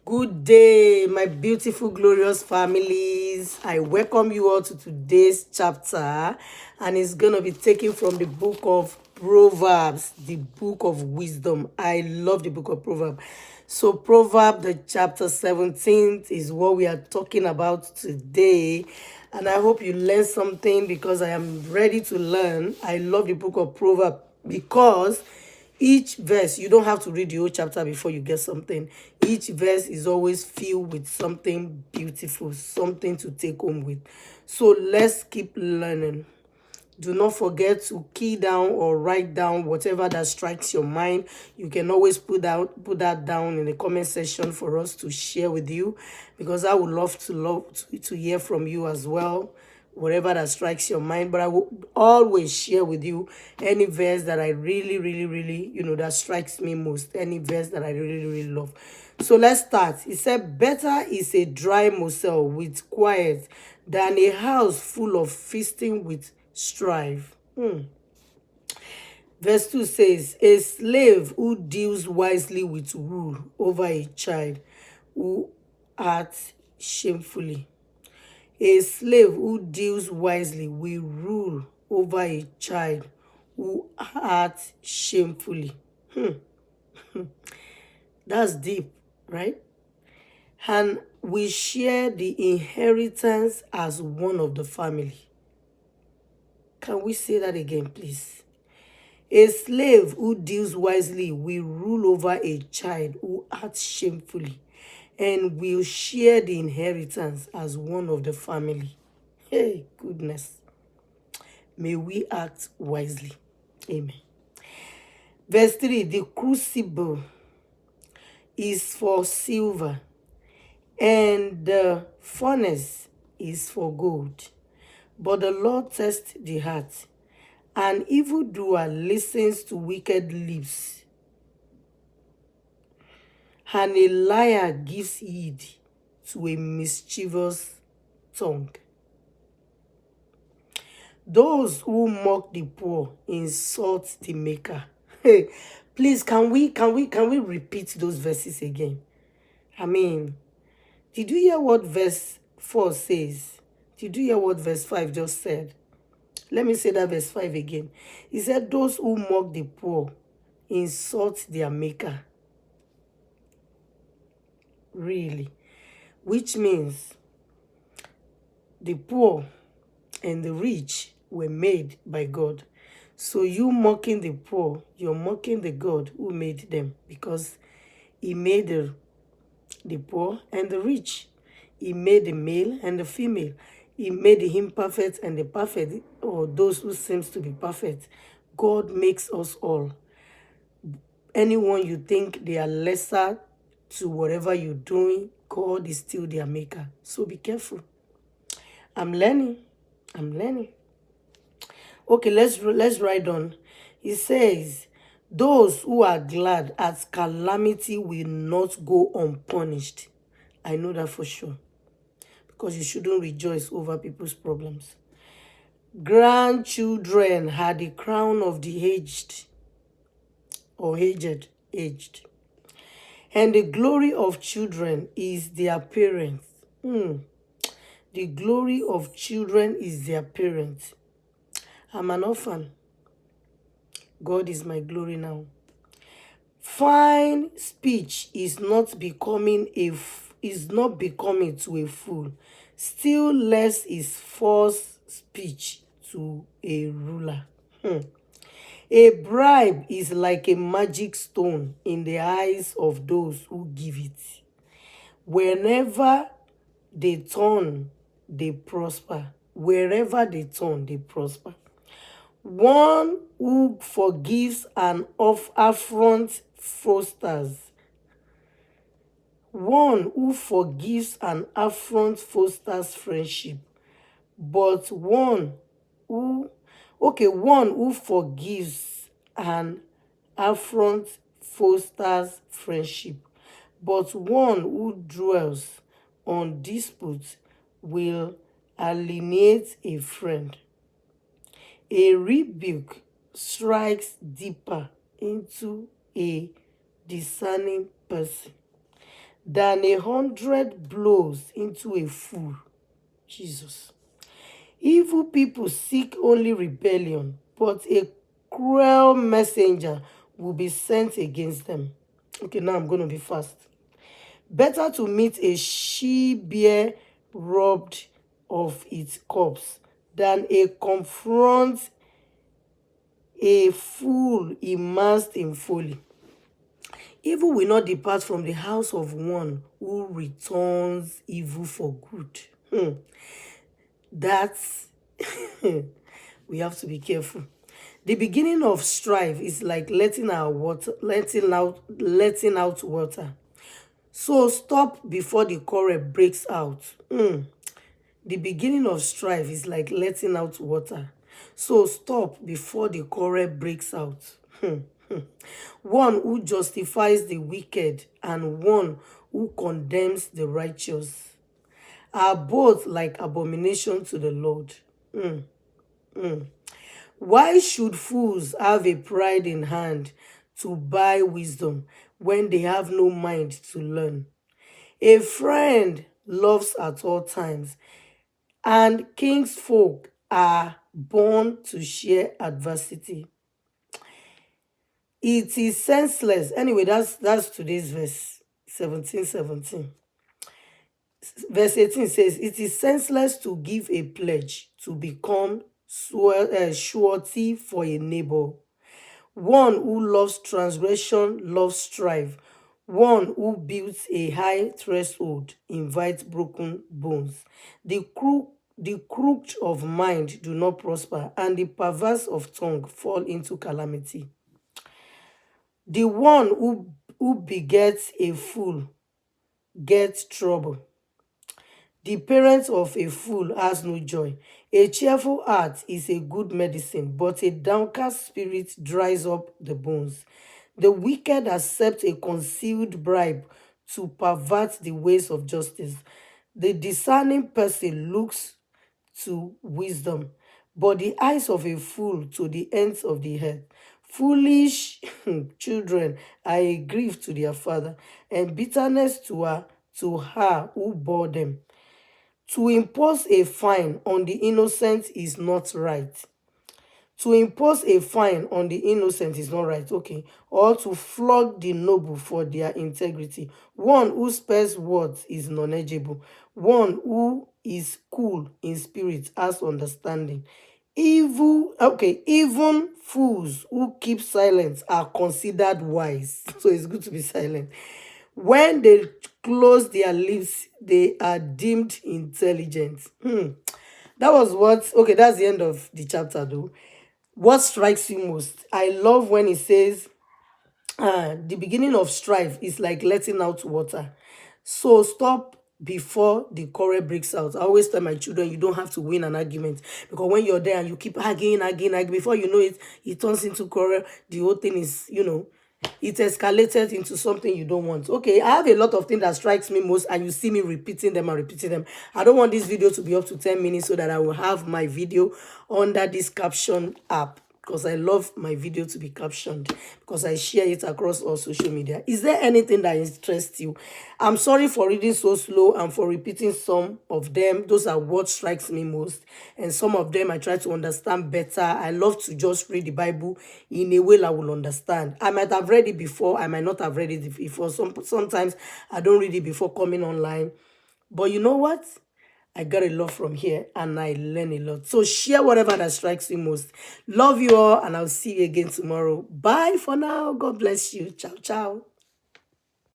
Good day, my beautiful, glorious families. I welcome you all to today's chapter, and it's going to be taken from the book of Proverbs, the book of wisdom. I love the book of Proverbs. So, Proverb, the chapter 17 is what we are talking about today. And I hope you learn something because I am ready to learn. I love the book of Proverbs because each verse, you don't have to read the whole chapter before you get something. Each verse is always filled with something beautiful, something to take home with. So let's keep learning. Do not forget to key down or write down whatever that strikes your mind. You can always put that down in the comment section for us to share with you, because I would love to hear from you as well, whatever that strikes your mind. But I will always share with you any verse that I really, really, really, that strikes me most, any verse that I really, really love. So let's start. It said, better is a dry morsel with quiet than a house full of feasting with strife. Verse 2 says, a slave who deals wisely with rule over a child who acts shamefully. A slave who deals wisely will rule over a child who acts shamefully. That's deep, right? And we share the inheritance as one of the family. Can we say that again, please? A slave who deals wisely will rule over a child who acts shamefully and will share the inheritance as one of the family. Hey, goodness. May we act wisely. Amen. Verse 3, the crucible is for silver, and the furnace is for gold. But the Lord tests the heart. An evildoer listens to wicked lips, and a liar gives heed to a mischievous tongue. Those who mock the poor insult the maker. Hey, please, can we repeat those verses again? I mean, did you hear what verse 4 says? Did you hear what verse 5 just said? Let me say that verse 5 again. He said, those who mock the poor insult their maker. Really. Which means the poor and the rich were made by God. So you mocking the poor, you're mocking the God who made them, because he made the poor and the rich. He made the male and the female. He made the imperfect and the perfect, or those who seems to be perfect. God makes us all. Anyone you think they are lesser to whatever you're doing, God is still their maker. So be careful. I'm learning. Okay, let's write on. It says, those who are glad at calamity will not go unpunished. I know that for sure, because you shouldn't rejoice over people's problems. Grandchildren had the crown of the aged, or aged. And the glory of children is their parents. The glory of children is their parents. I'm an orphan. God is my glory now. Fine speech is not becoming to a fool. Still less is false speech to a ruler. A bribe is like a magic stone in the eyes of those who give it. Whenever they turn, they prosper. Wherever they turn, they prosper. One who forgives an affront fosters. One who forgives an affront fosters friendship. But one who forgives an affront fosters friendship. But one who dwells on disputes will alienate a friend. A rebuke strikes deeper into a discerning person than 100 blows into a fool. Jesus. Evil people seek only rebellion, but a cruel messenger will be sent against them. Okay, now I'm going to be fast. Better to meet a she-bear robbed of its cubs than a confront a fool immersed in folly. Evil will not depart from the house of one who returns evil for good. That's we have to be careful. The beginning of strife is like letting out water. So stop before the quarrel breaks out. The beginning of strife is like letting out water. So stop before the quarrel breaks out. One who justifies the wicked and one who condemns the righteous are both like abomination to the Lord. Why should fools have a pride in hand to buy wisdom when they have no mind to learn? A friend loves at all times, and king's folk are born to share adversity. It is senseless. Anyway, that's today's verse 17:17. Verse 18 says, it is senseless to give a pledge to become surety for a neighbor. One who loves transgression loves strife. One who builds a high threshold invites broken bones. The crooked of mind do not prosper, and the perverse of tongue fall into calamity. The one who begets a fool gets trouble. The parent of a fool has no joy. A cheerful heart is a good medicine, but a downcast spirit dries up the bones. The wicked accept a concealed bribe to pervert the ways of justice. The discerning person looks to wisdom, but the eyes of a fool to the ends of the earth. Foolish children are a grief to their father, and bitterness to her who bore them. To impose a fine on the innocent is not right. To impose a fine on the innocent is not right, okay. Or to flog the noble for their integrity. One who spares words is knowledgeable. One who is cool in spirit has understanding. Even fools who keep silent are considered wise. So it's good to be silent. When they close their lips, they are deemed intelligent. That was what, okay, that's the end of the chapter though. What strikes you most? I love when it says, the beginning of strife is like letting out water. So stop before the quarrel breaks out. I always tell my children, you don't have to win an argument, because when you're there and you keep arguing, before you know it, it turns into quarrel. The whole thing is, it escalated into something you don't want. Okay, I have a lot of things that strikes me most, and you see me repeating them and repeating them. I don't want this video to be up to 10 minutes so that I will have my video under this caption app, because I love my video to be captioned, because I share it across all social media. Is there anything that interests you? I'm sorry for reading so slow and for repeating some of them. Those are what strikes me most, and some of them I try to understand better. I love to just read the Bible in a way I will understand. I might have read it before, I might not have read it before. Sometimes I don't read it before coming online, but you know what? I got a lot from here and I learn a lot. So share whatever that strikes you most. Love you all, and I'll see you again tomorrow. Bye for now. God bless you. Ciao, ciao.